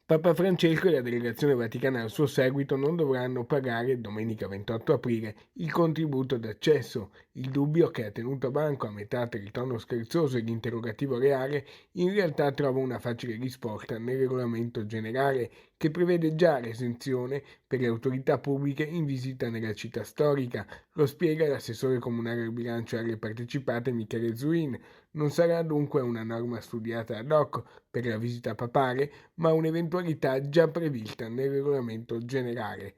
Papa Francesco e la delegazione vaticana al suo seguito non dovranno pagare domenica 28 aprile il contributo d'accesso. Il dubbio che ha tenuto banco a metà tra il tono scherzoso e l'interrogativo reale in realtà trova una facile risposta nel regolamento generale che prevede già l'esenzione per le autorità pubbliche in visita nella città storica. Lo spiega l'assessore comunale al bilancio e alle partecipate Michele Zuin. Non sarà dunque una norma studiata ad hoc per la visita papale, ma un'eventualità già prevista nel regolamento generale.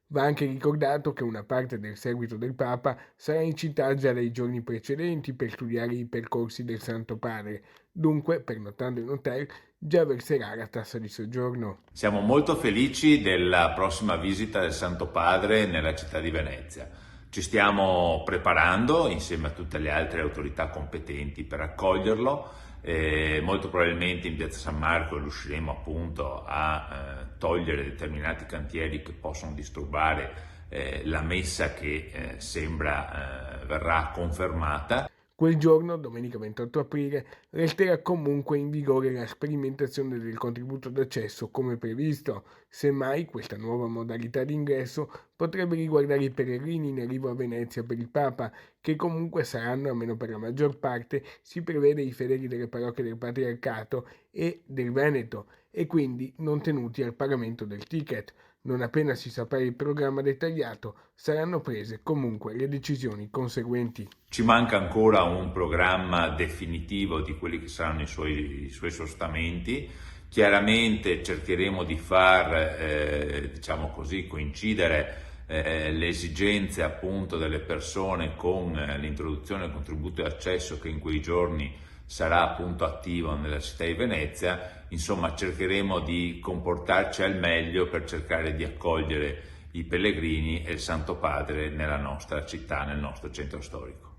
Va anche ricordato che una parte del seguito del Papa sarà in città già dai giorni precedenti per studiare i percorsi del Santo Padre, dunque, pernotando in hotel, già verserà la tassa di soggiorno. Siamo molto felici della prossima visita del Santo Padre nella città di Venezia. Ci stiamo preparando insieme a tutte le altre autorità competenti per accoglierlo. Molto probabilmente in Piazza San Marco riusciremo appunto a togliere determinati cantieri che possono disturbare la messa che sembra verrà confermata. Quel giorno, domenica 28 aprile, resterà comunque in vigore la sperimentazione del contributo d'accesso come previsto. Semmai, questa nuova modalità di ingresso potrebbe riguardare i pellegrini in arrivo a Venezia per il Papa, che comunque saranno, almeno per la maggior parte, si prevede i fedeli delle parrocchie del Patriarcato e del Veneto, e quindi non tenuti al pagamento del ticket. Non appena si saprà il programma dettagliato, saranno prese comunque le decisioni conseguenti. Ci manca ancora un programma definitivo di quelli che saranno i suoi spostamenti. Chiaramente cercheremo di far, diciamo così, coincidere le esigenze appunto delle persone con l'introduzione del contributo di accesso che in quei giorni sarà appunto attivo nella città di Venezia. Insomma, cercheremo di comportarci al meglio per cercare di accogliere i pellegrini e il Santo Padre nella nostra città, nel nostro centro storico.